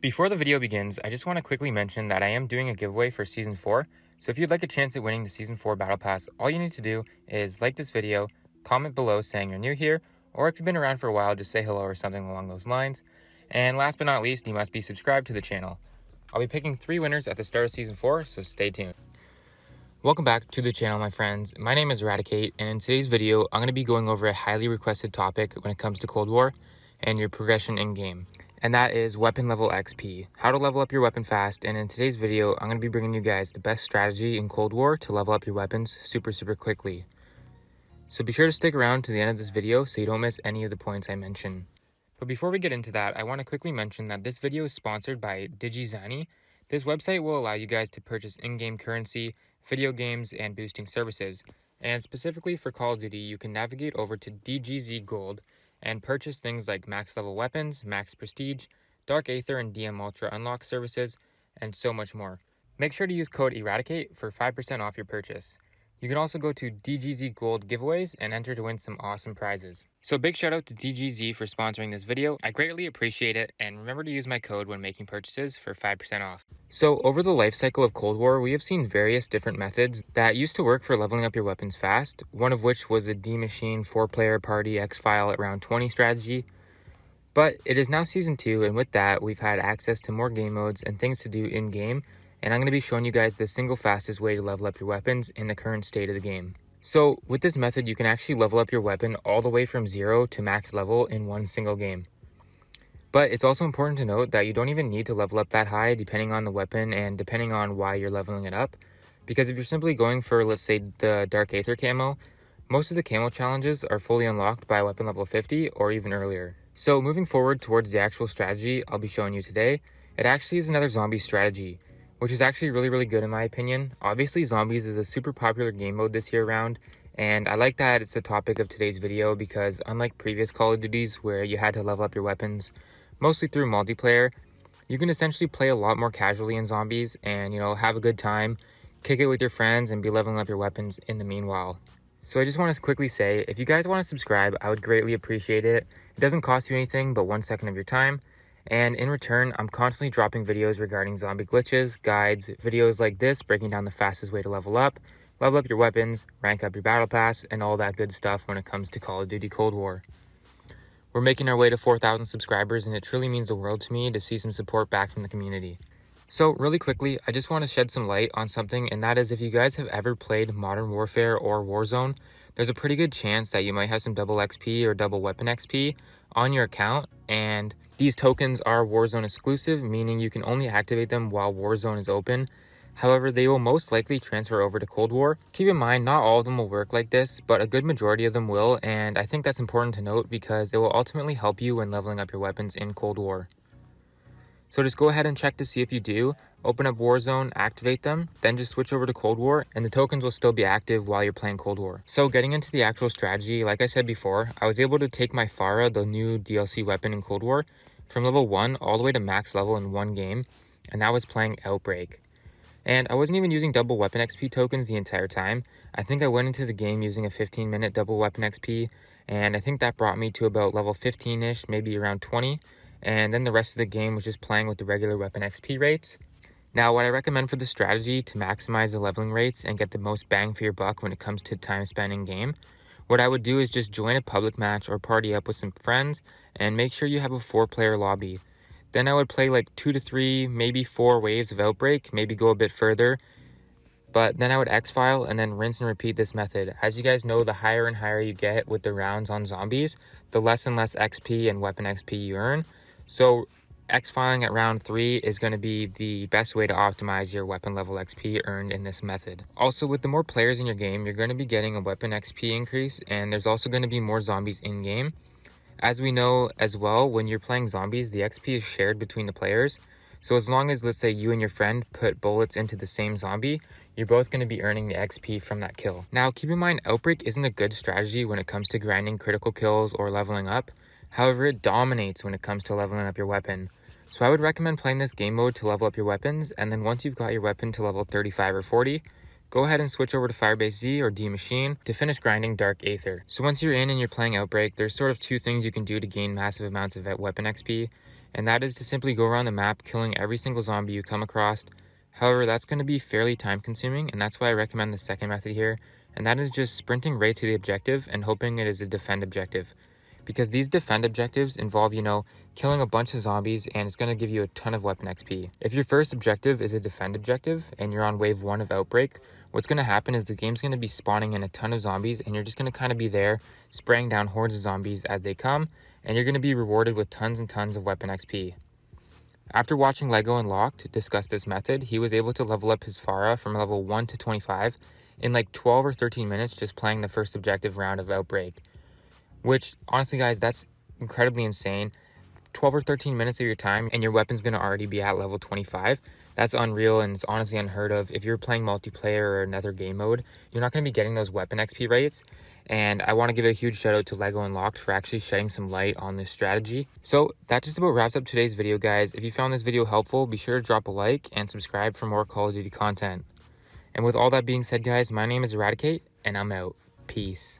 Before the video begins, I just want to quickly mention that I am doing a giveaway for Season 4, so if you'd like a chance at winning the Season 4 Battle Pass, all you need to do is like this video, comment below saying you're new here, or if you've been around for a while, just say hello or something along those lines. And last but not least, you must be subscribed to the channel. I'll be picking 3 winners at the start of Season 4, so stay tuned. Welcome back to the channel, my friends. My name is Eradicate, and in today's video, I'm going to be going over a highly requested topic when it comes to Cold War and your progression in-game. And that is weapon level XP, how to level up your weapon fast. And in today's video, I'm going to be bringing you guys the best strategy in Cold War to level up your weapons super quickly. So be sure to stick around to the end of this video so you don't miss any of the points I mention. But before we get into that, I want to quickly mention that this video is sponsored by DigiZani. This website will allow you guys to purchase in-game currency, video games, and boosting services. And specifically for Call of Duty, you can navigate over to DGZ Gold and purchase things like max level weapons, max prestige, Dark Aether and DM Ultra unlock services, and so much more. Make sure to use code ERADICATE for 5% off your purchase. You can also go to DGZ Gold giveaways and enter to win some awesome prizes. So big shout out to DGZ for sponsoring this video. I greatly appreciate it, and remember to use my code when making purchases for 5% off. So over the life cycle of Cold War, we have seen various different methods that used to work for leveling up your weapons fast, one of which was the D-Machine 4-player party X-File at round 20 strategy. But it is now Season 2, and with that, we've had access to more game modes and things to do in-game, and I'm going to be showing you guys the single fastest way to level up your weapons in the current state of the game. So with this method, you can actually level up your weapon all the way from 0 to max level in one single game. But it's also important to note that you don't even need to level up that high depending on the weapon and depending on why you're leveling it up. Because if you're simply going for, let's say, the Dark Aether camo, most of the camo challenges are fully unlocked by weapon level 50 or even earlier. So moving forward towards the actual strategy I'll be showing you today, it actually is another zombie strategy, which is actually really good in my opinion. Obviously, zombies is a super popular game mode this year round, and I like that it's the topic of today's video because unlike previous Call of Duties where you had to level up your weapons mostly through multiplayer, you can essentially play a lot more casually in zombies and, have a good time, kick it with your friends, and be leveling up your weapons in the meanwhile. So I just want to quickly say, if you guys want to subscribe, I would greatly appreciate it. It doesn't cost you anything but 1 second of your time. And in return, I'm constantly dropping videos regarding zombie glitches, guides, videos like this breaking down the fastest way to level up your weapons, rank up your battle pass, and all that good stuff when it comes to Call of Duty Cold War. We're making our way to 4,000 subscribers, and it truly means the world to me to see some support back from the community. So really quickly, I just want to shed some light on something, and that is if you guys have ever played Modern Warfare or Warzone, there's a pretty good chance that you might have some double XP or double weapon XP on your account, and these tokens are Warzone exclusive, meaning you can only activate them while Warzone is open. However, they will most likely transfer over to Cold War. Keep in mind, not all of them will work like this, but a good majority of them will, and I think that's important to note because it will ultimately help you when leveling up your weapons in Cold War. So just go ahead and check to see if you do. Open up Warzone, activate them, then just switch over to Cold War, and the tokens will still be active while you're playing Cold War. So getting into the actual strategy, like I said before, I was able to take my Farah, the new DLC weapon in Cold War, from level 1 all the way to max level in one game, and that was playing Outbreak. And I wasn't even using double weapon XP tokens the entire time. I think I went into the game using a 15-minute double weapon XP, and I think that brought me to about level 15-ish, maybe around 20, and then the rest of the game was just playing with the regular weapon XP rates. Now, what I recommend for the strategy to maximize the leveling rates and get the most bang for your buck when it comes to time spent in game, what I would do is just join a public match or party up with some friends and make sure you have a 4-player lobby. Then I would play like 2 to 3, maybe 4 waves of Outbreak, maybe go a bit further. But then I would X-File and then rinse and repeat this method. As you guys know, the higher and higher you get with the rounds on zombies, the less and less XP and weapon XP you earn. So X-Filing at round 3 is going to be the best way to optimize your weapon level XP earned in this method. Also, with the more players in your game, you're going to be getting a weapon XP increase, and there's also going to be more zombies in-game. As we know as well, when you're playing zombies, the XP is shared between the players. So as long as, let's say, you and your friend put bullets into the same zombie, you're both going to be earning the XP from that kill. Now, keep in mind, Outbreak isn't a good strategy when it comes to grinding critical kills or leveling up. However, it dominates when it comes to leveling up your weapon. So I would recommend playing this game mode to level up your weapons, and then once you've got your weapon to level 35 or 40, go ahead and switch over to Firebase Z or D-Machine to finish grinding Dark Aether. So once you're in and you're playing Outbreak, there's sort of 2 things you can do to gain massive amounts of weapon XP. and that is to simply go around the map killing every single zombie you come across. However, that's going to be fairly time consuming, and that's why I recommend the second method here, and that is just sprinting right to the objective and hoping it is a defend objective. Because these defend objectives involve, killing a bunch of zombies, and it's going to give you a ton of weapon XP. If your first objective is a defend objective and you're on wave 1 of Outbreak, what's going to happen is the game's going to be spawning in a ton of zombies, and you're just going to kind of be there spraying down hordes of zombies as they come, and you're going to be rewarded with tons and tons of weapon XP. After watching Lego Unlocked discuss this method, he was able to level up his Farah from level 1 to 25 in like 12 or 13 minutes just playing the first objective round of Outbreak. Which, honestly guys, that's incredibly insane. 12 or 13 minutes of your time and your weapon's going to already be at level 25. That's unreal, and it's honestly unheard of. If you're playing multiplayer or another game mode, you're not going to be getting those weapon XP rates. And I want to give a huge shout out to Lego Unlocked for actually shedding some light on this strategy. So that just about wraps up today's video, guys. If you found this video helpful, be sure to drop a like and subscribe for more Call of Duty content. And with all that being said, guys, my name is Eradicate, and I'm out. Peace.